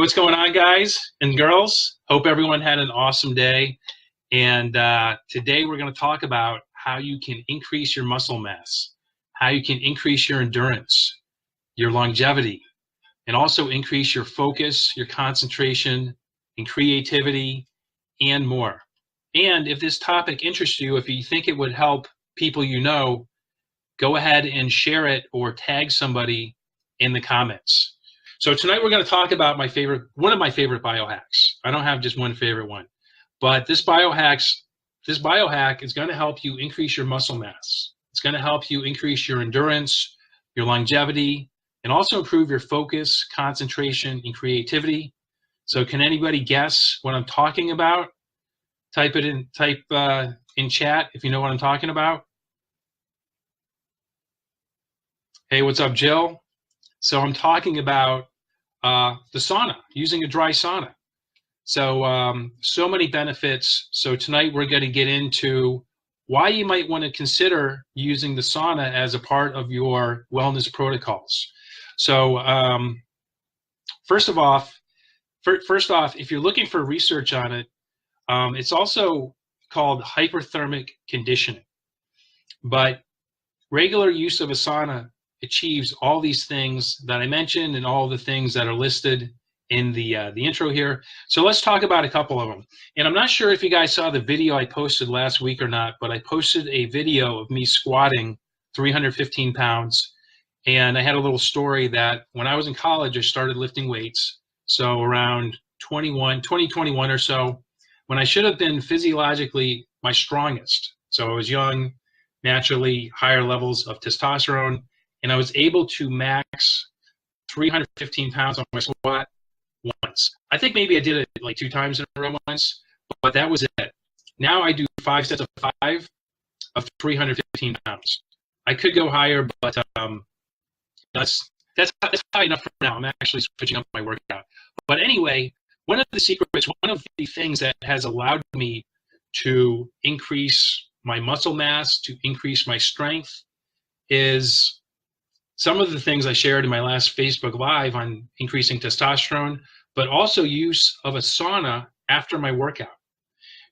what's going on, guys and girls? Hope everyone had an awesome day. And today we're going to talk about how you can increase your muscle mass, how you can increase your endurance, your longevity, and also increase your focus, your concentration, and creativity, and more. And if this topic interests you, if you think it would help people you know, go ahead and share it or tag somebody in the comments. So tonight we're going to talk about one of my favorite biohacks. I don't have just one favorite one, but this biohack is going to help you increase your muscle mass. It's going to help you increase your endurance, your longevity, and also improve your focus, concentration, and creativity. So can anybody guess what I'm talking about? Type in chat if you know what I'm talking about. Hey, what's up, Jill? So I'm talking about the sauna, using a dry sauna. So so many benefits. So tonight we're going to get into why you might want to consider using the sauna as a part of your wellness protocols. So first off, if you're looking for research on it, it's also called hyperthermic conditioning. But regular use of a sauna achieves all these things that I mentioned and all the things that are listed in the intro here. So let's talk about a couple of them. And I'm not sure if you guys saw the video I posted last week or not, but I posted a video of me squatting 315 pounds. And I had a little story that when I was in college, I started lifting weights. So around 2021 or so, when I should have been physiologically my strongest. So I was young, naturally higher levels of testosterone, and I was able to max 315 pounds on my squat once. I think maybe I did it like 2 times in a row once, but that was it. Now I do 5 sets of 5 of 315 pounds. I could go higher, but that's high enough for now. I'm actually switching up my workout. But anyway, one of the secrets, one of the things that has allowed me to increase my muscle mass, to increase my strength, is some of the things I shared in my last Facebook Live on increasing testosterone, but also use of a sauna after my workout.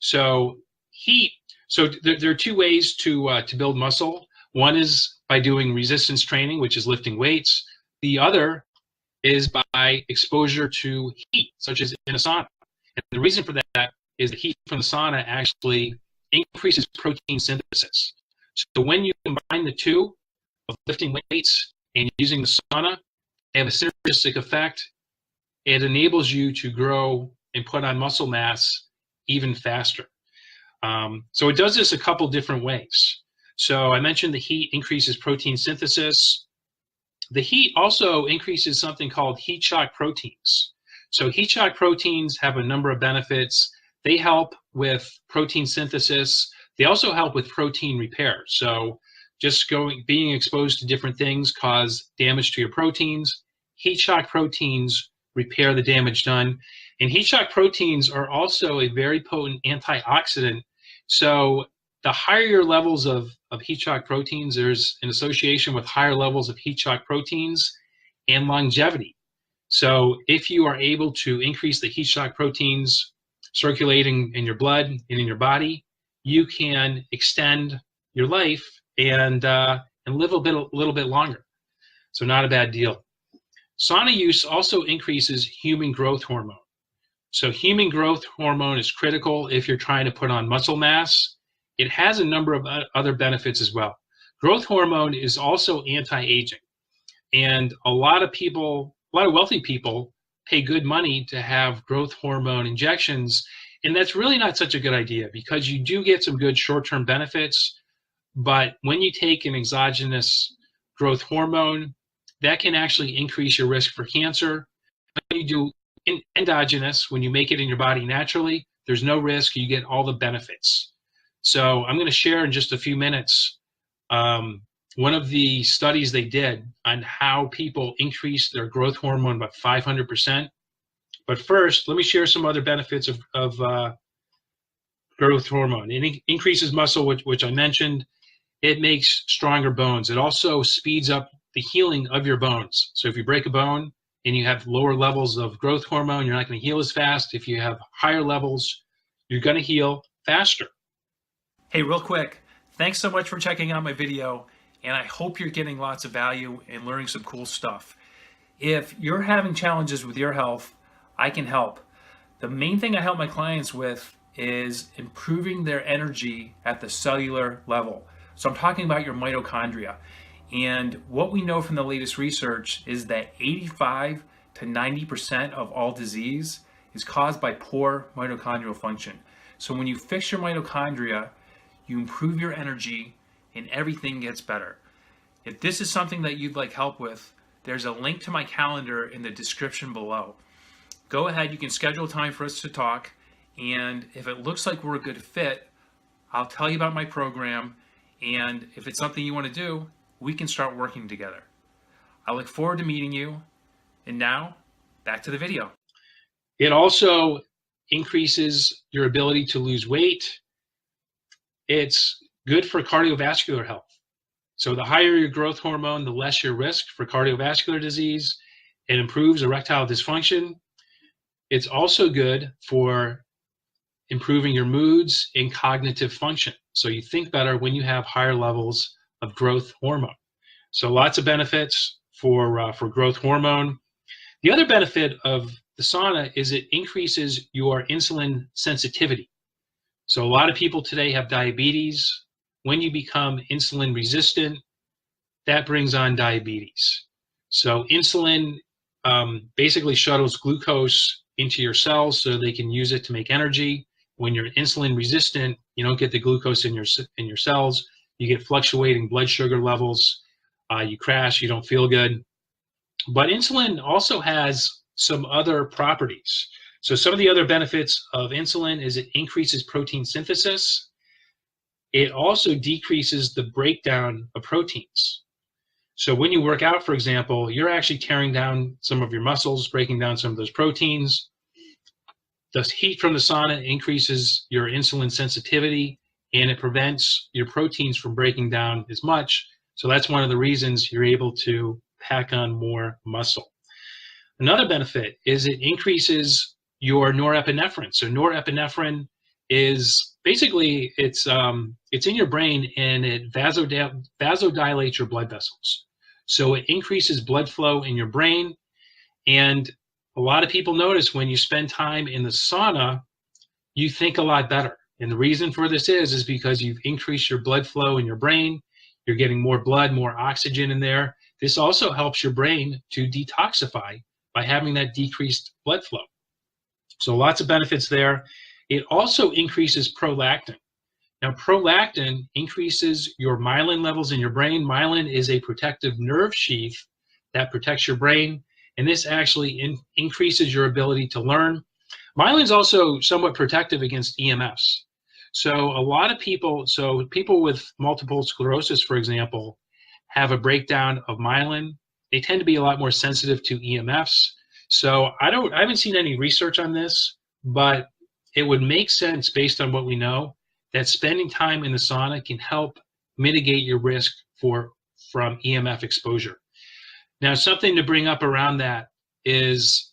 So heat. So there are 2 ways to build muscle. One is by doing resistance training, which is lifting weights. The other is by exposure to heat, such as in a sauna. And the reason for that is the heat from the sauna actually increases protein synthesis. So when you combine the 2 of lifting weights and using the sauna, they have a synergistic effect. It enables you to grow and put on muscle mass even faster. So it does this a couple different ways. So I mentioned the heat increases protein synthesis. The heat also increases something called heat shock proteins. So heat shock proteins have a number of benefits. They help with protein synthesis. They also help with protein repair. So just being exposed to different things cause damage to your proteins. Heat shock proteins repair the damage done. And heat shock proteins are also a very potent antioxidant. So the higher your levels of heat shock proteins, there's an association with higher levels of heat shock proteins and longevity. So if you are able to increase the heat shock proteins circulating in your blood and in your body, you can extend your life and live a little bit longer. So not a bad deal. Sauna use also increases human growth hormone. So human growth hormone is critical if you're trying to put on muscle mass. It has a number of other benefits as well. Growth hormone is also anti-aging. And a lot of wealthy people pay good money to have growth hormone injections. And that's really not such a good idea because you do get some good short-term benefits. But when you take an exogenous growth hormone, that can actually increase your risk for cancer. When you do endogenous, when you make it in your body naturally, there's no risk. You get all the benefits. So I'm going to share in just a few minutes one of the studies they did on how people increase their growth hormone by 500%. But first, let me share some other benefits of growth hormone. It increases muscle, which I mentioned. It makes stronger bones. It also speeds up the healing of your bones. So if you break a bone and you have lower levels of growth hormone, you're not going to heal as fast. If you have higher levels, you're going to heal faster. Hey, real quick, thanks so much for checking out my video, and I hope you're getting lots of value and learning some cool stuff. If you're having challenges with your health, I can help. The main thing I help my clients with is improving their energy at the cellular level. So I'm talking about your mitochondria. And what we know from the latest research is that 85 to 90% of all disease is caused by poor mitochondrial function. So when you fix your mitochondria, you improve your energy and everything gets better. If this is something that you'd like help with, there's a link to my calendar in the description below. Go ahead, you can schedule time for us to talk, and if it looks like we're a good fit, I'll tell you about my program, and if it's something you want to do, we can start working together. I look forward to meeting you, and now, back to the video. It also increases your ability to lose weight. It's good for cardiovascular health. So the higher your growth hormone, the less your risk for cardiovascular disease. It improves erectile dysfunction. It's also good for improving your moods and cognitive function. So you think better when you have higher levels of growth hormone. So lots of benefits for growth hormone. The other benefit of the sauna is it increases your insulin sensitivity. So a lot of people today have diabetes. When you become insulin resistant, that brings on diabetes. So insulin basically shuttles glucose into your cells so they can use it to make energy. When you're insulin resistant, you don't get the glucose in your cells. You get fluctuating blood sugar levels. You crash. You don't feel good. But insulin also has some other properties. So some of the other benefits of insulin is it increases protein synthesis. It also decreases the breakdown of proteins. So when you work out, for example, you're actually tearing down some of your muscles, breaking down some of those proteins. The heat from the sauna increases your insulin sensitivity, and it prevents your proteins from breaking down as much. So that's one of the reasons you're able to pack on more muscle. Another benefit is it increases your norepinephrine. So norepinephrine is basically, it's in your brain, and it vasodilates your blood vessels. So it increases blood flow in your brain. And a lot of people notice when you spend time in the sauna, you think a lot better. And the reason for this is because you've increased your blood flow in your brain. You're getting more blood, more oxygen in there. This also helps your brain to detoxify by having that decreased blood flow. So lots of benefits there. It also increases prolactin. Now, prolactin increases your myelin levels in your brain. Myelin is a protective nerve sheath that protects your brain, and this actually increases your ability to learn. Myelin is also somewhat protective against EMFs. So a lot of people, people with multiple sclerosis, for example, have a breakdown of myelin. They tend to be a lot more sensitive to EMFs. So I haven't seen any research on this, but it would make sense based on what we know that spending time in the sauna can help mitigate your risk from EMF exposure. Now, something to bring up around that is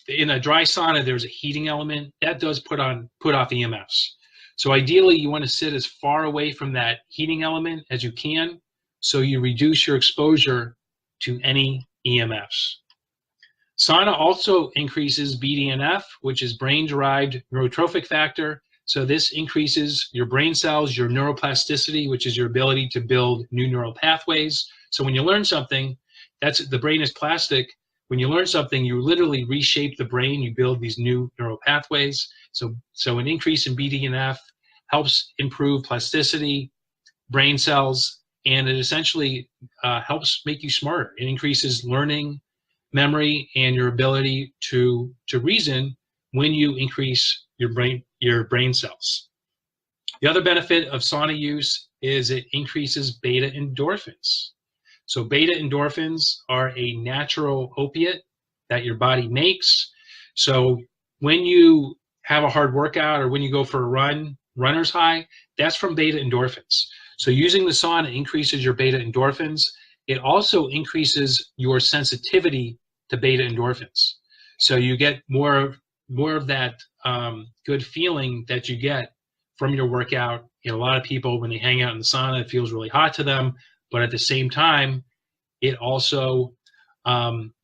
in a dry sauna, there's a heating element that does put off EMFs. So ideally, you want to sit as far away from that heating element as you can, so you reduce your exposure to any EMFs. Sauna also increases BDNF, which is brain-derived neurotrophic factor. So this increases your brain cells, your neuroplasticity, which is your ability to build new neural pathways. So when you learn something, the brain is plastic. When you learn something, you literally reshape the brain. You build these new neural pathways. So an increase in BDNF helps improve plasticity, brain cells, and it essentially helps make you smarter. It increases learning, memory, and your ability to reason when you increase your brain cells. The other benefit of sauna use is it increases beta endorphins. So beta endorphins are a natural opiate that your body makes. So when you have a hard workout or when you go for a run, runner's high, that's from beta endorphins. So using the sauna increases your beta endorphins. It also increases your sensitivity to beta endorphins. So you get more of that good feeling that you get from your workout. You know, a lot of people, when they hang out in the sauna, it feels really hot to them, but at the same time, it also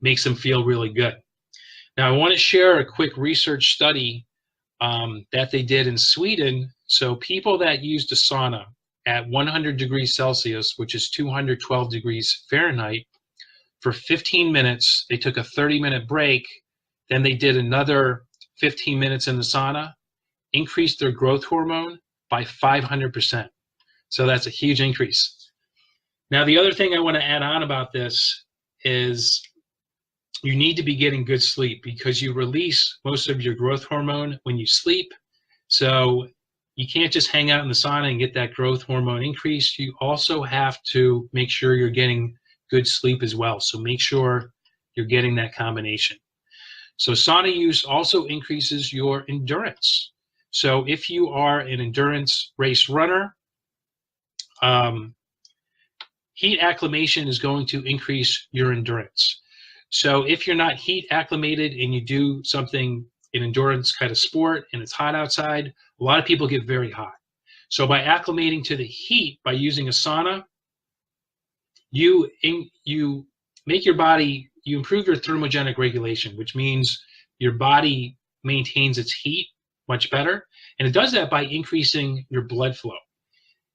makes them feel really good. Now, I want to share a quick research study that they did in Sweden. So people that used a sauna at 100 degrees Celsius, which is 212 degrees Fahrenheit, for 15 minutes, they took a 30-minute break, then they did another 15 minutes in the sauna, increased their growth hormone by 500%. So that's a huge increase. Now, the other thing I want to add on about this is you need to be getting good sleep, because you release most of your growth hormone when you sleep. So you can't just hang out in the sauna and get that growth hormone increase. You also have to make sure you're getting good sleep as well. So make sure you're getting that combination. So sauna use also increases your endurance. So if you are an endurance race runner, heat acclimation is going to increase your endurance. So if you're not heat acclimated and you do something, an endurance kind of sport, and it's hot outside, a lot of people get very hot. So by acclimating to the heat, by using a sauna, you make your body, you improve your thermogenic regulation, which means your body maintains its heat much better. And it does that by increasing your blood flow.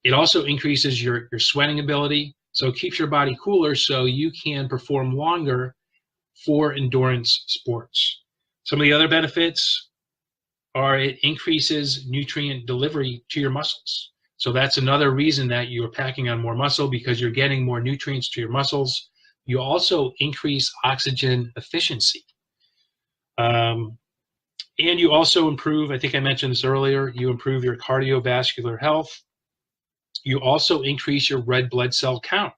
It also increases your sweating ability. So it keeps your body cooler so you can perform longer for endurance sports. Some of the other benefits are it increases nutrient delivery to your muscles. So that's another reason that you're packing on more muscle, because you're getting more nutrients to your muscles. You also increase oxygen efficiency. And you also improve, I think I mentioned this earlier, you improve your cardiovascular health. You also increase your red blood cell count.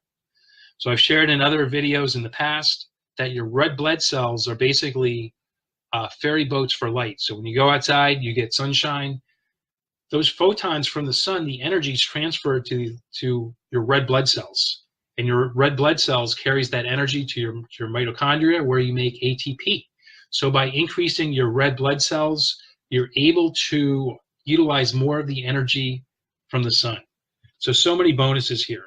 So I've shared in other videos in the past that your red blood cells are basically ferry boats for light. So when you go outside, you get sunshine. Those photons from the sun, the energy is transferred to your red blood cells. And your red blood cells carries that energy to your mitochondria, where you make ATP. So by increasing your red blood cells, you're able to utilize more of the energy from the sun. So many bonuses here.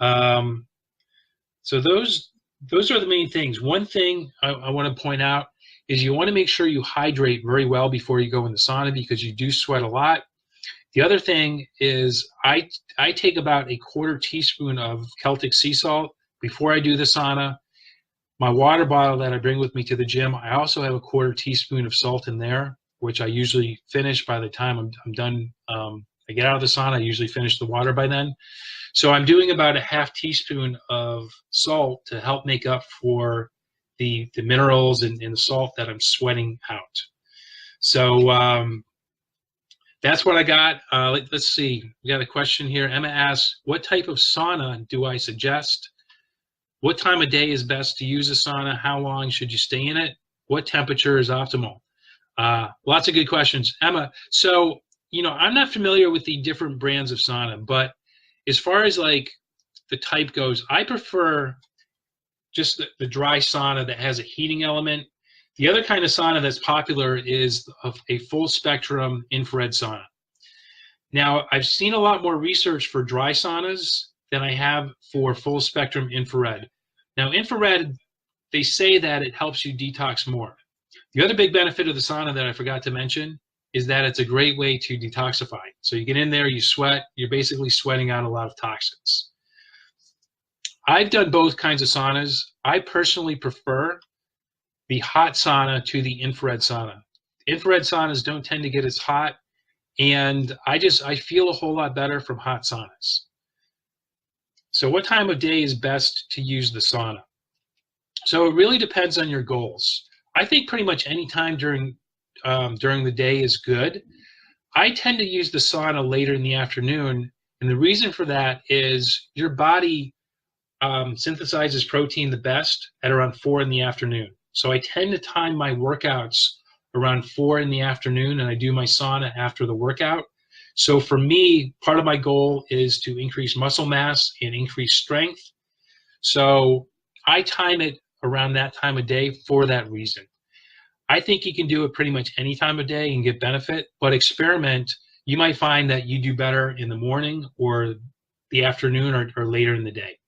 So those are the main things. One thing I want to point out is you want to make sure you hydrate very well before you go in the sauna, because you do sweat a lot. The other thing is I take about a quarter teaspoon of Celtic sea salt before I do the sauna. My water bottle that I bring with me to the gym, I also have a quarter teaspoon of salt in there, which I usually finish by the time I'm done. I get out of the sauna, I usually finish the water by then. So I'm doing about a half teaspoon of salt to help make up for the minerals and the salt that I'm sweating out. So that's what I got. Let's see. We got a question here. Emma asks, what type of sauna do I suggest? What time of day is best to use a sauna? How long should you stay in it? What temperature is optimal? Lots of good questions, Emma. So, I'm not familiar with the different brands of sauna, but as far as like the type goes, I prefer just the dry sauna that has a heating element. The other kind of sauna that's popular is a full spectrum infrared sauna. Now, I've seen a lot more research for dry saunas than I have for full spectrum infrared. Now, infrared, they say that it helps you detox more. The other big benefit of the sauna that I forgot to mention is that it's a great way to detoxify. So you get in there, you sweat, you're basically sweating out a lot of toxins. I've done both kinds of saunas. I personally prefer the hot sauna to the infrared sauna. Infrared saunas don't tend to get as hot, and I feel a whole lot better from hot saunas. So what time of day is best to use the sauna? So it really depends on your goals. I think pretty much any time during the day is good. I tend to use the sauna later in the afternoon, and the reason for that is your body synthesizes protein the best at around 4 in the afternoon. So I tend to time my workouts around 4 in the afternoon, and I do my sauna after the workout. So for me, part of my goal is to increase muscle mass and increase strength. So I time it around that time of day for that reason. I think you can do it pretty much any time of day and get benefit, but experiment. You might find that you do better in the morning or the afternoon or later in the day.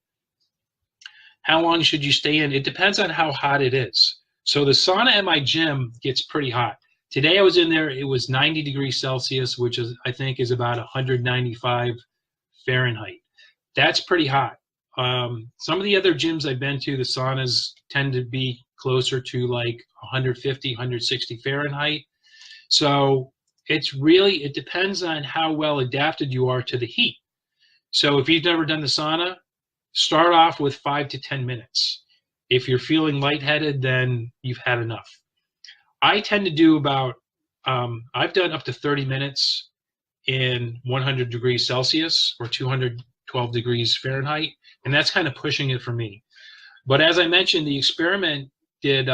How long should you stay in? It depends on how hot it is. So the sauna at my gym gets pretty hot. Today I was in there, it was 90 degrees Celsius, which is, I think, is about 195 Fahrenheit. That's pretty hot. Some of the other gyms I've been to, the saunas tend to be closer to like 150, 160 Fahrenheit. So it depends on how well adapted you are to the heat. So if you've never done the sauna, start off with 5 to 10 minutes. If you're feeling lightheaded, then you've had enough. I tend to do about, I've done up to 30 minutes in 100 degrees Celsius or 212 degrees Fahrenheit, and that's kind of pushing it for me. But as I mentioned, the experiment did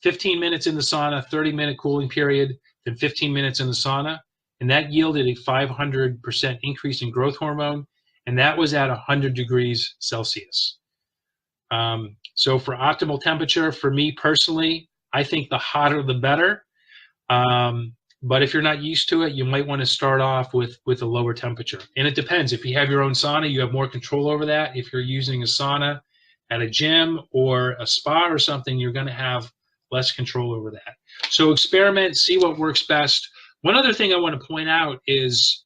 15 minutes in the sauna, 30-minute cooling period, then 15 minutes in the sauna, and that yielded a 500% increase in growth hormone, and that was at 100 degrees Celsius. So for optimal temperature, for me personally, I think the hotter the better. But if you're not used to it, you might want to start off with a lower temperature. And it depends. If you have your own sauna, you have more control over that. If you're using a sauna at a gym or a spa or something, you're going to have less control over that. So experiment, see what works best. One other thing I want to point out is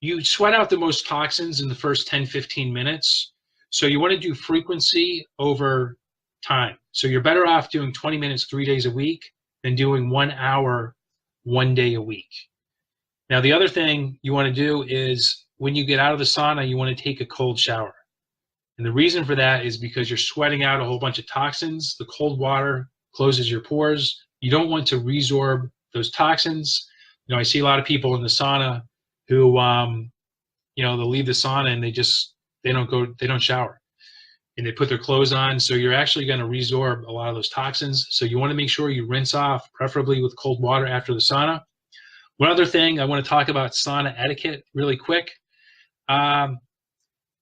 you sweat out the most toxins in the first 10, 15 minutes. So you want to do frequency over time. So you're better off doing 20 minutes 3 days a week than doing 1 hour 1 day a week. Now, the other thing you want to do is when you get out of the sauna, you want to take a cold shower. And the reason for that is because you're sweating out a whole bunch of toxins. The cold water closes your pores. You don't want to resorb those toxins. You know, I see a lot of people in the sauna who, you know, they'll leave the sauna and they don't shower. And they put their clothes on, so you're actually going to resorb a lot of those toxins. So you want to make sure you rinse off, preferably with cold water after the sauna. One other thing, I want to talk about sauna etiquette really quick.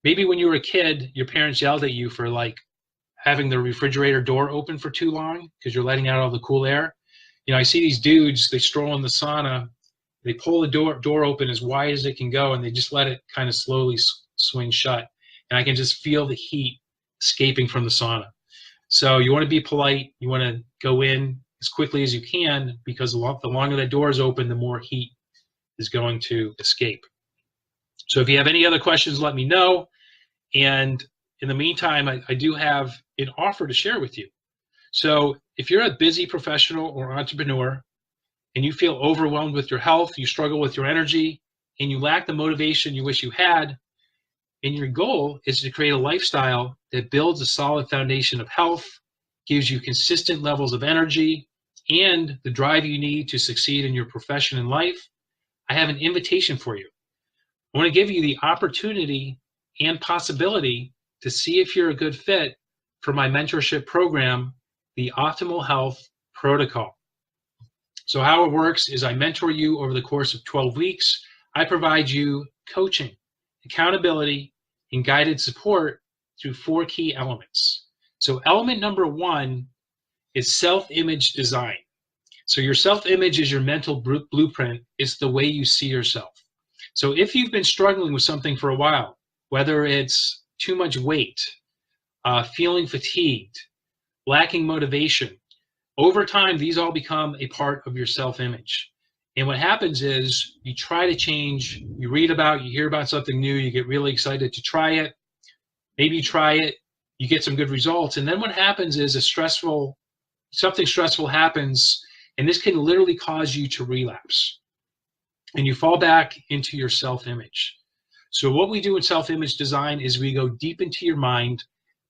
Maybe when you were a kid, your parents yelled at you for like having the refrigerator door open for too long because you're letting out all the cool air. You know, I see these dudes, they stroll in the sauna, they pull the door open as wide as it can go, and they just let it kind of slowly swing shut. And I can just feel the heat escaping from the sauna. So you want to be polite. You want to go in as quickly as you can because the longer that door is open, the more heat is going to escape. So if you have any other questions, let me know. And in the meantime, I do have an offer to share with you. So if you're a busy professional or entrepreneur and you feel overwhelmed with your health, you struggle with your energy, and you lack the motivation you wish you had, and your goal is to create a lifestyle that builds a solid foundation of health, gives you consistent levels of energy, and the drive you need to succeed in your profession and life, I have an invitation for you. I want to give you the opportunity and possibility to see if you're a good fit for my mentorship program, the Optimal Health Protocol. So how it works is I mentor you over the course of 12 weeks. I provide you coaching, accountability, and guided support through 4 key elements. So element number 1 is self-image design. So your self-image is your mental blueprint. It's the way you see yourself. So if you've been struggling with something for a while, whether it's too much weight, feeling fatigued, lacking motivation, over time, these all become a part of your self-image. And what happens is you try to change, you read about, you hear about something new, you get really excited to try it. Maybe you try it, you get some good results. And then what happens is something stressful happens, and this can literally cause you to relapse. And you fall back into your self-image. So what we do in self-image design is we go deep into your mind,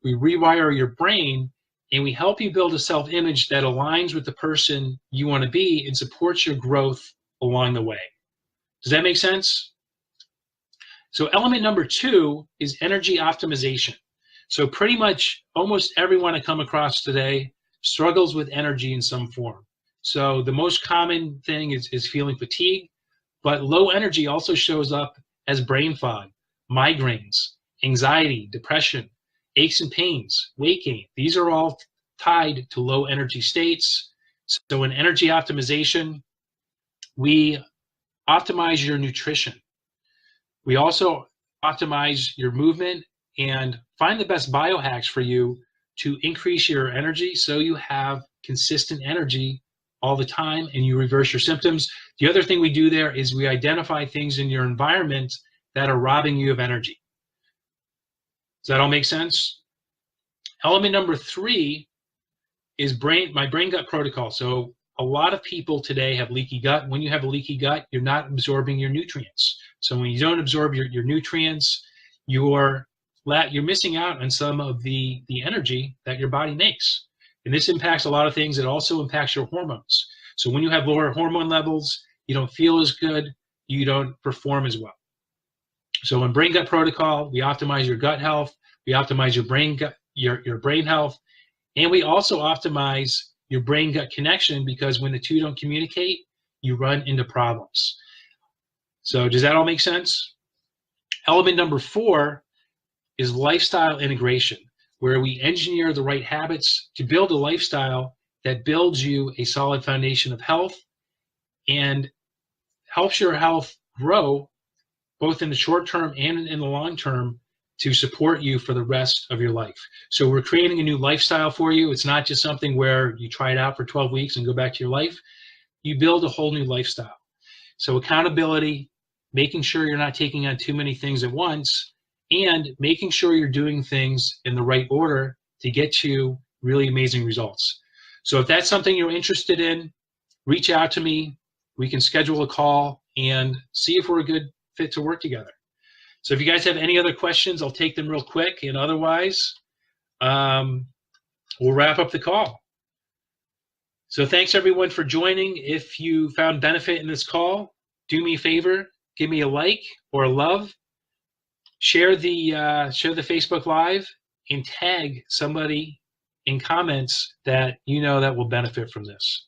we rewire your brain, and we help you build a self-image that aligns with the person you want to be and supports your growth along the way. Does that make sense? So element number 2 is energy optimization. So pretty much almost everyone I come across today struggles with energy in some form. So the most common thing is feeling fatigue, but low energy also shows up as brain fog, migraines, anxiety, depression, aches and pains, weight gain. These are all tied to low energy states. So in energy optimization, we optimize your nutrition. We also optimize your movement and find the best biohacks for you to increase your energy so you have consistent energy all the time and you reverse your symptoms. The other thing we do there is we identify things in your environment that are robbing you of energy. Does that all make sense? Element number 3 is my brain gut protocol. So a lot of people today have leaky gut. When you have a leaky gut, you're not absorbing your nutrients. So when you don't absorb your nutrients, you're missing out on some of the energy that your body makes. And this impacts a lot of things. It also impacts your hormones. So when you have lower hormone levels, you don't feel as good, you don't perform as well. So in brain gut protocol, we optimize your gut health, we optimize your brain health, and we also optimize your brain gut connection, because when the two don't communicate, you run into problems. So does that all make sense? Element number 4 is lifestyle integration, where we engineer the right habits to build a lifestyle that builds you a solid foundation of health and helps your health grow both in the short term and in the long term to support you for the rest of your life. So we're creating a new lifestyle for you. It's not just something where you try it out for 12 weeks and go back to your life. You build a whole new lifestyle. So accountability, making sure you're not taking on too many things at once, and making sure you're doing things in the right order to get you really amazing results. So if that's something you're interested in, reach out to me. We can schedule a call and see if we're a good fit to work together. So if you guys have any other questions, I'll take them real quick, and otherwise, we'll wrap up the call. So thanks everyone for joining. If you found benefit in this call, do me a favor, give me a like or a love, share the Facebook Live, and tag somebody in comments that you know that will benefit from this.